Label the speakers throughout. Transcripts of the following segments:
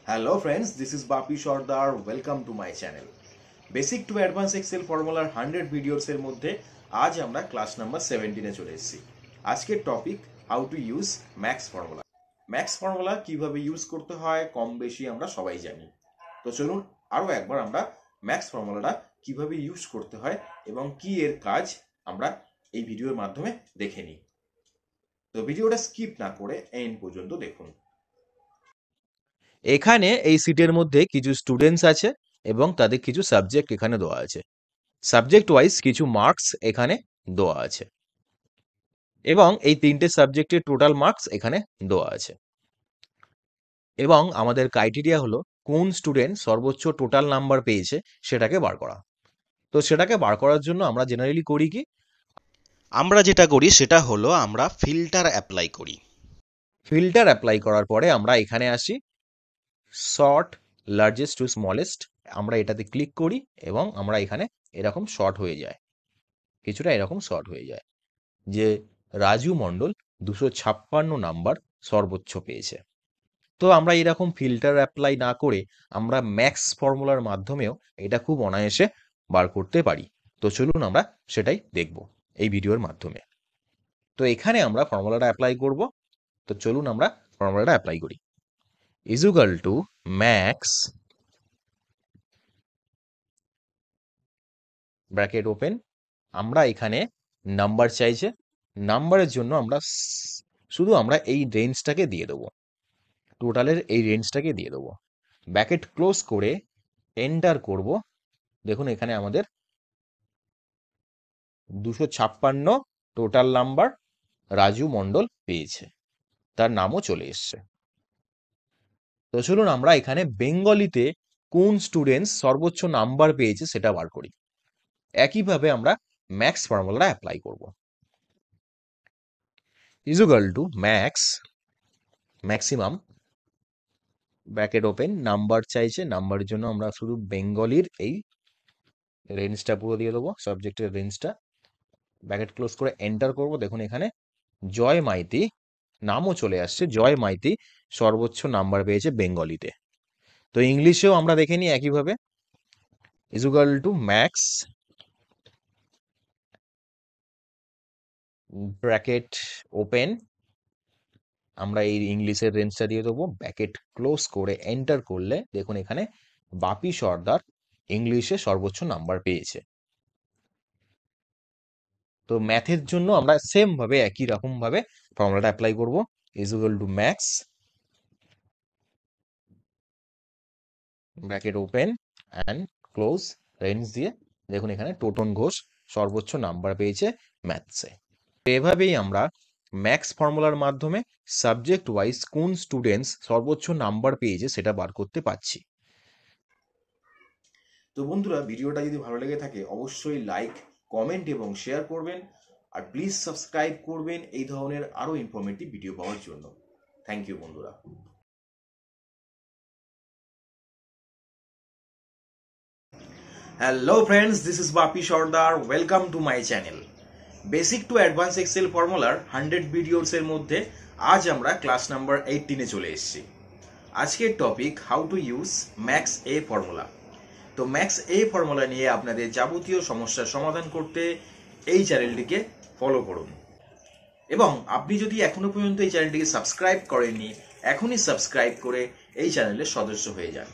Speaker 1: Hello friends, this is Bapi Shordar. Welcome to my channel. Basic to Advanced Excel Formula 100 videos এর মধ্যে আজ আমরা class number 17 এ চলে এসেছি। আজকের topic how to use max formula. Max formula কিভাবে use করতে হয় কম বেশি আমরা সবাই জানি। তো চলুন আরো একবার আমরা ম্যাক্স ফর্মুলাটা কিভাবে ইউজ করতে হয় এবং কি এর কাজ আমরা এই ভিডিওর মাধ্যমে দেখে নিই। তো ভিডিওটা স্কিপ না করে এন্ড পর্যন্ত দেখুন।
Speaker 2: এখানে এই সিটের মধ্যে কিছু স্টুডেন্টস আছে এবং তাদের কিছু সাবজেক্ট এখানে দেওয়া আছে। সাবজেক্ট ওয়াইজ কিছু মার্কস এখানে দেওয়া আছে এবং এই তিনটে সাবজেক্টের টোটাল মার্কস এখানে দেওয়া আছে। এবং আমাদের ক্রাইটেরিয়া হলো কোন স্টুডেন্ট সর্বোচ্চ টোটাল নাম্বার পেয়েছে সেটাকে বার করা। তো সেটাকে বার করার জন্য আমরা জেনারেলি করি কি,
Speaker 3: আমরা যেটা করি সেটা হলো আমরা ফিল্টার অ্যাপ্লাই করি।
Speaker 2: ফিল্টার অ্যাপ্লাই করার পরে আমরা এখানে আসি শর্ট লার্জেস্ট টু স্মলেস্ট, আমরা এটাতে ক্লিক করি এবং আমরা এখানে এরকম শর্ট হয়ে যায়, কিছুটা এরকম শর্ট হয়ে যায় যে রাজু মণ্ডল 256 নাম্বার সর্বোচ্চ পেয়েছে। তো আমরা এরকম ফিল্টার অ্যাপ্লাই না করে আমরা ম্যাক্স ফর্মুলার মাধ্যমেও এটা খুব অনায়াসে বার করতে পারি। তো চলুন আমরা সেটাই দেখব এই ভিডিওর মাধ্যমে। তো এখানে আমরা ফর্মুলাটা অ্যাপ্লাই করব। তো চলুন আমরা ফর্মুলাটা অ্যাপ্লাই করি। Is equal to max bracket open, আমরা এখানে নাম্বার চাইছে, নাম্বারের জন্য আমরা শুধু আমরা এই রেঞ্জটাকে দিয়ে দেবো, টোটালের এই রেঞ্জটাকে দিয়ে দেবো। ব্র্যাকেট ক্লোজ করে এন্টার করব। দেখুন এখানে আমাদের 256 টোটাল নাম্বার রাজু মণ্ডল পেয়েছে, তার নামও চলে এসছে। তো চলুন আমরা এখানে বেঙ্গলিতে কোন স্টুডেন্টস সর্বোচ্চ নাম্বার পেয়েছে সেটা বার করি। একইভাবে আমরা ম্যাক্স ফর্মুলাটা অ্যাপ্লাই করব। Is equal to max maximum bracket open, number চাইছে, নাম্বারের জন্য আমরা শুধু বেঙ্গলির এই রেঞ্জটা পুরো দিয়ে দেবো, সাবজেক্টের রেঞ্জটা। ব্র্যাকেট ক্লোজ করে এন্টার করব। দেখুন এখানে জয় মাইতি নামও চলে আসছে, জয় মাইতি সর্বোচ্চ নাম্বার পেয়েছে বেঙ্গলিতে। তো ইংলিশেও আমরা দেখে নিই একইভাবে, is equal to max bracket open, আমরা এই ইংলিশের রেঞ্জটা দিয়ে দেবো। ব্র্যাকেট ক্লোজ করে এন্টার করলে দেখুন এখানে বাপি সর্দার ইংলিশে সর্বোচ্চ নাম্বার পেয়েছে। তো ম্যাথের জন্য আমরা সেম ভাবে একই রকম ভাবে ফর্মুলাটা অ্যাপ্লাই করব। Is equal to max bracket open and close range দিয়ে দেখুন এখানে টোটন ঘোষ সর্বোচ্চ নাম্বার পেয়েছে ম্যাথসে। এভাবেই আমরা ম্যাক্স ফর্মুলার মাধ্যমে সাবজেক্ট ওয়াইজ কোন স্টুডেন্টস সর্বোচ্চ নাম্বার পেয়েছে সেটা বার করতে পারছি।
Speaker 1: তো বন্ধুরা, ভিডিওটা যদি ভালো লেগে থাকে অবশ্যই লাইক, কমেন্ট এবং শেয়ার করবেন, আর প্লিজ সাবস্ক্রাইব করবেন এই ধরনের আরো ইনফরমেটিভ ভিডিও পাওয়ার জন্য। থ্যাংক ইউ বন্ধুরা। Hello friends, this is Bapi Shordar. Welcome to my channel. Basic to Advanced Excel Formula 100 videos এর মধ্যে আজ আমরা ক্লাস নাম্বার 18 এ চলে এসেছি। আজকের topic how to use max A formula. তো ম্যাক্স এ ফর্মুলা নিয়ে আপনাদের যাবতীয় সমস্যার সমাধান করতে এই চ্যানেলটিকে ফলো করুন, এবং আপনি যদি এখনো পর্যন্ত এই চ্যানেলটিকে সাবস্ক্রাইব করেননি এখনই সাবস্ক্রাইব করে এই চ্যানেলের সদস্য হয়ে যান।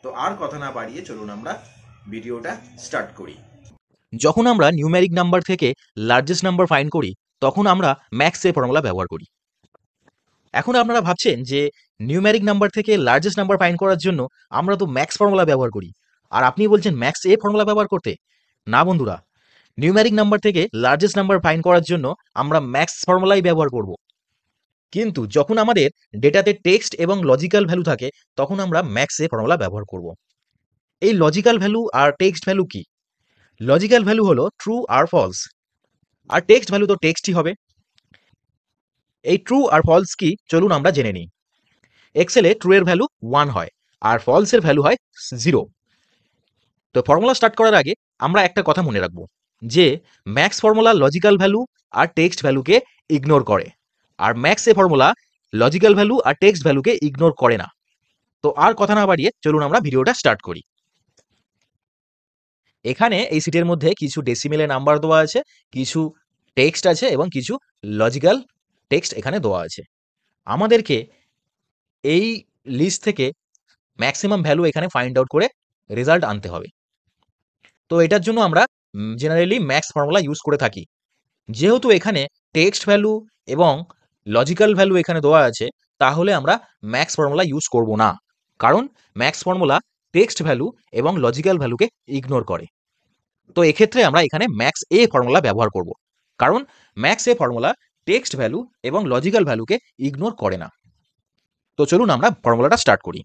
Speaker 1: তো আর কথা না বাড়িয়ে চলুন আমরা ভিডিওটা স্টার্ট করি।
Speaker 2: যখন আমরা নিউমেরিক নাম্বার থেকে লার্জেস্ট নাম্বার ফাইন্ড করি তখন আমরা ম্যাক্স এ ফর্মুলা ব্যবহার করি। এখন আপনারা ভাবছেন যে নিউমেরিক নাম্বার থেকে লার্জেস্ট নাম্বার ফাইন্ড করার জন্য আমরা তো ম্যাক্স ফর্মুলা ব্যবহার করি, আর আপনি বলছেন ম্যাক্স এ ফর্মুলা ব্যবহার করতে। না বন্ধুরা, নিউমেরিক নাম্বার থেকে লার্জেস্ট নাম্বার ফাইন্ড করার জন্য আমরা ম্যাক্স ফর্মুলাই ব্যবহার করব। কিন্তু যখন আমাদের ডেটাতে টেক্সট এবং লজিক্যাল ভ্যালু থাকে তখন আমরা ম্যাক্স এ ফর্মুলা ব্যবহার করব। এই লজিক্যাল ভ্যালু আর টেক্সট ভ্যালু কি? লজিক্যাল ভ্যালু হলো ট্রু আর ফলস, আর টেক্সট ভ্যালু তো টেক্সটই হবে। এই ট্রু আর ফলস কি চলুন আমরা জেনে নিই। এক্সেলে ট্রু এর ভ্যালু 1 হয় আর ফলস এর ভ্যালু হয় 0। তো ফর্মুলা স্টার্ট করার আগে আমরা একটা কথা মনে রাখবো যে ম্যাক্স ফর্মুলা লজিক্যাল ভ্যালু আর টেক্সট ভ্যালুকে ইগনোর করে, আর ম্যাক্স এ ফর্মুলা লজিক্যাল ভ্যালু আর টেক্সট ভ্যালুকে ইগনোর করে না। তো আর কথা না বাড়িয়ে চলুন আমরা ভিডিওটা স্টার্ট করি। এখানে এই সিটের মধ্যে কিছু ডেসিমেলে নাম্বার দেওয়া আছে, কিছু টেক্সট আছে এবং কিছু লজিক্যাল টেক্সট এখানে দেওয়া আছে। আমাদেরকে এই লিস্ট থেকে ম্যাক্সিমাম ভ্যালু এখানে ফাইন্ড আউট করে রেজাল্ট আনতে হবে। তো এটার জন্য আমরা জেনারেলি ম্যাক্স ফর্মুলা ইউজ করে থাকি। যেহেতু এখানে টেক্সট ভ্যালু এবং লজিক্যাল ভ্যালু এখানে দেওয়া আছে, তাহলে আমরা ম্যাক্স ফর্মুলা ইউজ করব না, কারণ ম্যাক্স ফর্মুলা টেক্সট ভ্যালু এবং লজিক্যাল ভ্যালুকে ইগনোর করে। তো এক্ষেত্রে আমরা এখানে ম্যাক্স এ ফর্মুলা ব্যবহার করব, কারণ ম্যাক্স এ ফর্মুলা টেক্সট ভ্যালু এবং লজিক্যাল ভ্যালুকে ইগনোর করে না। তো চলুন আমরা ফর্মুলাটা স্টার্ট করি।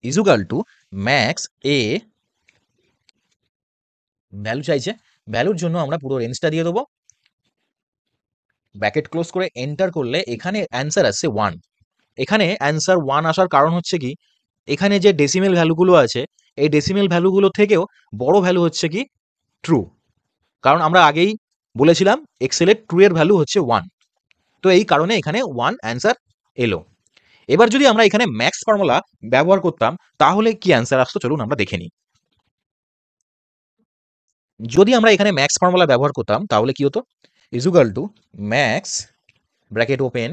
Speaker 2: ইজুগাল টু ম্যাক্স এ, ভ্যালু চাইছে, ভ্যালুর জন্য আমরা পুরো রেঞ্জটা দিয়ে দেবো। ব্র্যাকেট ক্লোজ করে এন্টার করলে এখানে অ্যান্সার আসছে 1। এখানে অ্যান্সার 1 আসার কারণ হচ্ছে কি, এখানে যে ডেসিমেল ভ্যালুগুলো আছে, এই ডেসিমেল ভ্যালুগুলো থেকেও বড় ভ্যালু হচ্ছে কি ট্রু, কারণ আমরা আগেই বলেছিলাম এক্সেলের ট্রু এর ভ্যালু হচ্ছে 1। তো এই কারণে এখানে 1 অ্যান্সার এলো। এবার যদি আমরা এখানে ম্যাক্স ফর্মুলা ব্যবহার করতাম তাহলে কি অ্যান্সার আসতো চলুন আমরা দেখে নিই। যদি আমরা এখানে ম্যাক্স ফর্মুলা ব্যবহার করতাম তাহলে কি হতো, equal to max bracket open,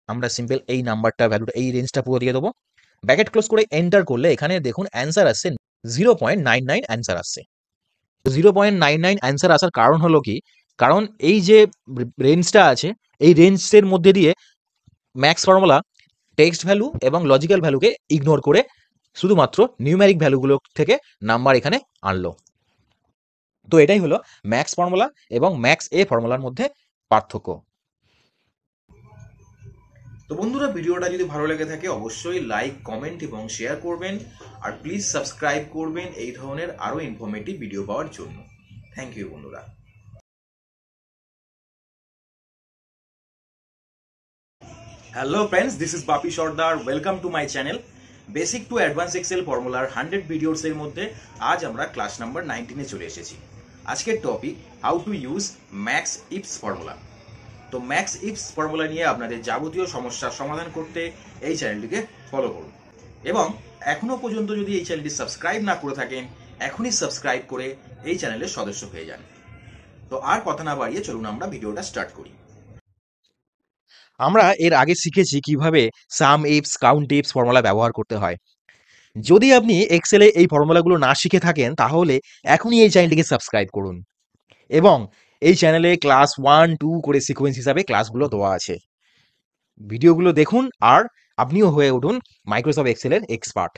Speaker 2: আমরা সিম্পল এই নাম্বারটা ভ্যালুটা এই রেঞ্জটা পুরো দিয়ে দেবো। ব্র্যাকেট ক্লোজ করে এন্টার করলে এখানে দেখুন অ্যান্সার আসছে 0.99 অ্যান্সার আসছে। 0.99 অ্যান্সার আসার কারণ হলো কি, কারণ এই যে রেঞ্জটা আছে এই রেঞ্জের মধ্যে দিয়ে ম্যাক্স ফর্মুলা টেক্সট ভ্যালু এবং লজিক্যাল ভ্যালুকে ইগনোর করে শুধুমাত্র নিউমেরিক ভ্যালুগুলো থেকে নাম্বার এখানে আনলো। তো এটাই হলো ম্যাক্স ফর্মুলা এবং ম্যাক্স এ ফর্মুলার মধ্যে পার্থক্য।
Speaker 1: তো বন্ধুরা, ভিডিওটা যদি ভালো লেগে থাকে অবশ্যই লাইক, কমেন্ট এবং শেয়ার করবেন, আর প্লিজ সাবস্ক্রাইব করবেন এই ধরনের আরো ইনফরমেটিভ ভিডিও পাওয়ার জন্য। থ্যাংক ইউ বন্ধুরা। Hello friends, this is Bapi Sardar. Welcome to my channel. Basic to advance excel ফর্মুলার 100 ভিডিওস এর মধ্যে আজ আমরা ক্লাস নাম্বার 19 চলে এসেছি। আজকের topic how to use max ifs formula. তো ম্যাক্স ইফস ফর্মুলা নিয়ে আপনাদের যাবতীয় সমস্যার সমাধান করতে এই চ্যানেলটিকে ফলো করুন, এবং এখনো পর্যন্ত যদি এই চ্যানেলটি সাবস্ক্রাইব না করে থাকেন এখনই সাবস্ক্রাইব করে এই চ্যানেলের সদস্য হয়ে যান। তো আর কথা না বাড়িয়ে চলুন আমরা ভিডিওটা স্টার্ট করি।
Speaker 2: আমরা এর আগে শিখেছি কিভাবে সাম ইফস, কাউন্ট ইফস ফর্মুলা ব্যবহার করতে হয়। যদি আপনি এক্সেলে এই ফর্মুলাগুলো না শিখে থাকেন তাহলে এখনই এই চ্যানেলটিকে সাবস্ক্রাইব করুন, এবং এই চ্যানেলে ক্লাস 1, 2 করে সিকোয়েন্স হিসাবে ক্লাসগুলো দেওয়া আছে। ভিডিওগুলো দেখুন আর আপনিও হয়ে উঠুন মাইক্রোসফট এক্সেলের এক্সপার্ট।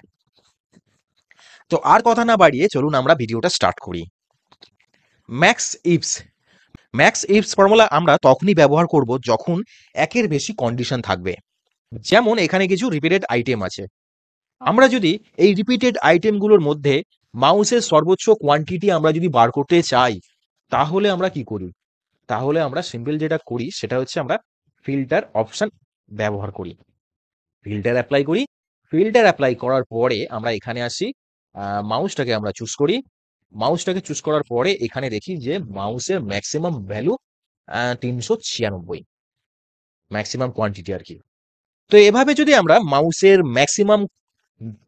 Speaker 2: তো আর কথা না বাড়িয়ে চলুন আমরা ভিডিওটা স্টার্ট করি। Max ifs, max ifs formula আমরা তখনই ব্যবহার করব যখন একের বেশি কন্ডিশন থাকবে। যেমন এখানে কিছু রিপিটেড আইটেম আছে, আমরা যদি এই রিপিটেড আইটেমগুলোর মধ্যে মাউসের সর্বোচ্চ কোয়ান্টিটি আমরা যদি বার করতে চাই তাহলে আমরা কি করি, তাহলে আমরা সিম্পল যেটা করি সেটা হচ্ছে আমরা ফিল্টার অপশন ব্যবহার করি, ফিল্টার অ্যাপ্লাই করি। ফিল্টার অ্যাপ্লাই করার পরে আমরা এখানে আসি, মাউসটাকে আমরা চুজ করি। মাউসটাকে চুজ করার পরে এখানে দেখি যে মাউসের ম্যাক্সিমাম ভ্যালু 396, ম্যাক্সিমাম কোয়ান্টিটি আর কি। তো এভাবে যদি আমরা মাউসের ম্যাক্সিমাম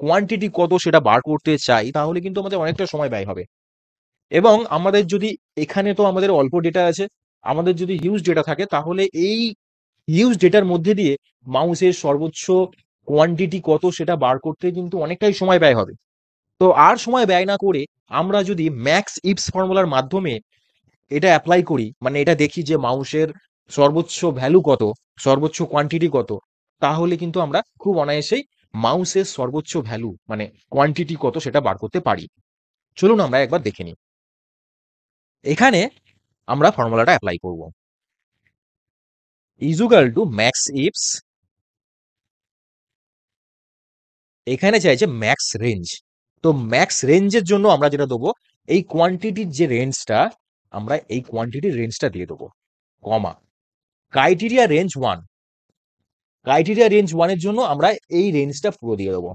Speaker 2: কোয়ান্টিটি কত সেটা বার করতে চাই তাহলে কিন্তু আমাদের অনেকটা সময় ব্যয় হবে, এবং আমাদের যদি এখানে তো আমাদের অল্প ডেটা আছে, আমাদের যদি হিউজ ডেটা থাকে তাহলে এই হিউজ ডেটার মধ্যে দিয়ে মাউসের সর্বোচ্চ কোয়ান্টিটি কত সেটা বার করতে কিন্তু অনেকটাই সময় ব্যয় হবে। তো আর সময় ব্যয় না করে আমরা যদি ম্যাক্স ইফস ফর্মুলার মাধ্যমে এটা অ্যাপ্লাই করি, মানে এটা দেখি যে মাউসের সর্বোচ্চ ভ্যালু কত, সর্বোচ্চ কোয়ান্টিটি কত, তাহলে কিন্তু আমরা খুব অনায়াসেই মাউসের সর্বোচ্চ ভ্যালু মানে কোয়ান্টিটি কত সেটা বার করতে পারি। চলুন আমরা একবার দেখে নিই। এখানে আমরা ফর্মুলাটা অ্যাপ্লাই করব, ইজুগাল টু ম্যাক্স ইফস, এখানে চাইছে ম্যাক্স রেঞ্জ। তো ম্যাক্স রেঞ্জের জন্য আমরা যেটা দেবো, এই কোয়ান্টিটির যে রেঞ্জটা আমরা এই কোয়ান্টিটির রেঞ্জটা দিয়ে দেবো, কমা ক্রাইটেরিয়া রেঞ্জ 1, ক্রাইটেরিয়া রেঞ্জ 1 এর জন্য আমরা এই রেঞ্জটা পুরো দিয়ে দেবো,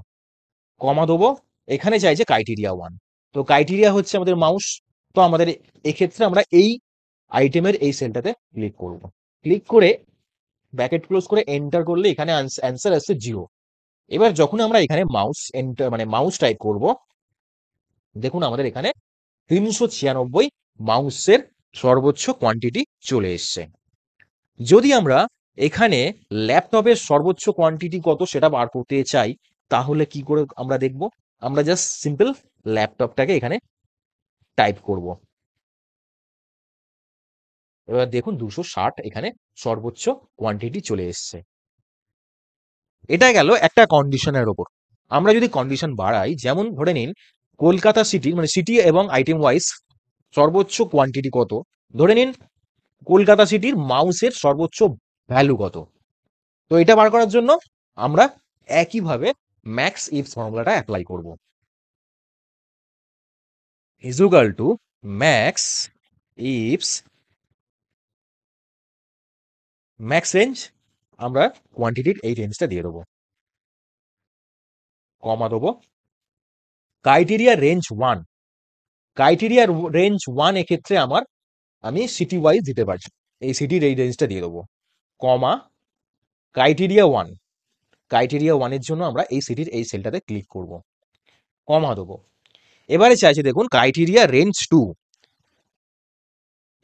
Speaker 2: কমা দেবো। এখানে চাইছে ক্রাইটেরিয়া 1, তো ক্রাইটেরিয়া হচ্ছে আমাদের মাউস। তো আমাদের এক্ষেত্রে আমরা এই আইটেমের এই সেলটাতে ক্লিক করব, ক্লিক করে ব্র্যাকেট ক্লোজ করে এন্টার করলে এখানে অ্যান্সার আসছে 0। এবার যখন আমরা এখানে মাউস এন্টার মানে মাউস টাইপ করব, দেখুন আমাদের এখানে 396 মাউসের সর্বোচ্চ কোয়ান্টিটি চলে এসছে। যদি আমরা এখানে ল্যাপটপের সর্বোচ্চ কোয়ান্টিটি কত সেটা বার করতে চাই, তাহলে কি করে আমরা দেখব? আমরা জাস্ট সিম্পল ল্যাপটপটাকে এখানে টাইপ করব। এবার দেখুন 260 এখানে সর্বোচ্চ কোয়ান্টিটি চলে এসছে। এটা গেল একটা কন্ডিশনের ওপর। আমরা যদি কন্ডিশন বাড়াই, যেমন ধরে নিন কলকাতা সিটির মানে সিটি এবং আইটেম ওয়াইজ সর্বোচ্চ কোয়ান্টিটি কত, ধরে নিন কলকাতা সিটির মাউসের সর্বোচ্চ ভ্যালু কত। তো এটা বার করার জন্য আমরা একইভাবে ম্যাক্স ইফস ফর্মুলাটা অ্যাপ্লাই করব। Is equal to max ifs max range, আমরা কোয়ান্টিটির এই রেঞ্জটা দিয়ে দেবো, কমা দেবো ক্রাইটেরিয়া রেঞ্জ 1। ক্রাইটেরিয়া রেঞ্জ 1 এক্ষেত্রে আমি সিটি ওয়াইজ দিতে পারছি, এই সিটির এই রেঞ্জটা দিয়ে দেবো, কমা ক্রাইটেরিয়া 1। ক্রাইটেরিয়া 1 এর জন্য আমরা এই সিটির এই সেলটাতে ক্লিক করব, কমা দেবো। এবারে চাইছি দেখুন ক্রাইটেরিয়া রেঞ্জ 2।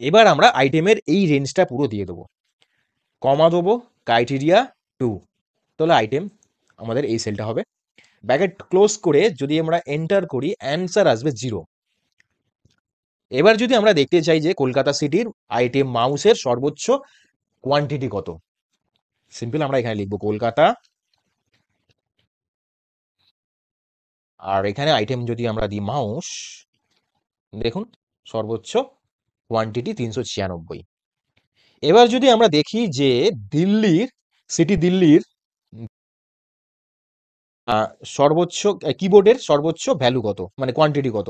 Speaker 2: এবার আমরা আইটেমের এই রেঞ্জটা পুরো দিয়ে দেবো, কমা দেবো ক্রাইটেরিয়া 2। তাহলে আইটেম আমাদের এই সেলটা হবে। ব্র্যাকেট ক্লোজ করে যদি আমরা এন্টার করি, অ্যান্সার আসবে 0। এবার যদি আমরা দেখতে চাই যে কলকাতা সিটির আইটেম মাউসের সর্বোচ্চ কোয়ান্টিটি কত, সিম্পল আমরা এখানে লিখবো কলকাতা, আর এখানে আইটেম যদি আমরা দিই মাউস, দেখুন সর্বোচ্চ কোয়ান্টিটি 396। এবার যদি আমরা দেখি যে দিল্লির সর্বোচ্চ কিবোর্ডের সর্বোচ্চ ভ্যালু কত, মানে কোয়ান্টিটি কত,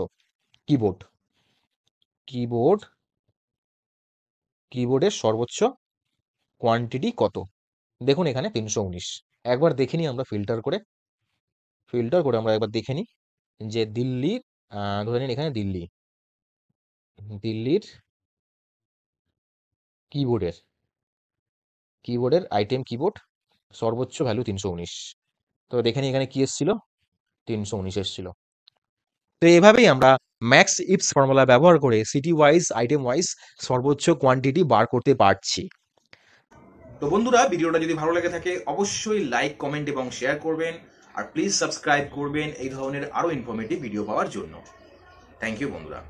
Speaker 2: কিবোর্ডের সর্বোচ্চ কোয়ান্টিটি কত, দেখুন এখানে 319। একবার দেখে নিই আমরা ফিল্টার করে আমরা একবার দেখে নিই যে দিল্লির ধরে নিন এখানে দিল্লির কিবোর্ডের আইটেম কিবোর্ড সর্বোচ্চ ভ্যালু 319। তো দেখে নিই এখানে কি এসেছিল, 319 এসেছিল। তো এভাবেই আমরা ম্যাক্স ইফস ফর্মুলা ব্যবহার করে সিটি ওয়াইজ আইটেম ওয়াইজ সর্বোচ্চ কোয়ান্টিটি বার করতে পারছি।
Speaker 1: তো বন্ধুরা, ভিডিওটা যদি ভালো লেগে থাকে অবশ্যই লাইক, কমেন্ট এবং শেয়ার করবেন, আর প্লিজ সাবস্ক্রাইব করবেন এই ধরনের আরো ইনফরমেটিভ ভিডিও পাওয়ার জন্য। থ্যাংক ইউ বন্ধুরা।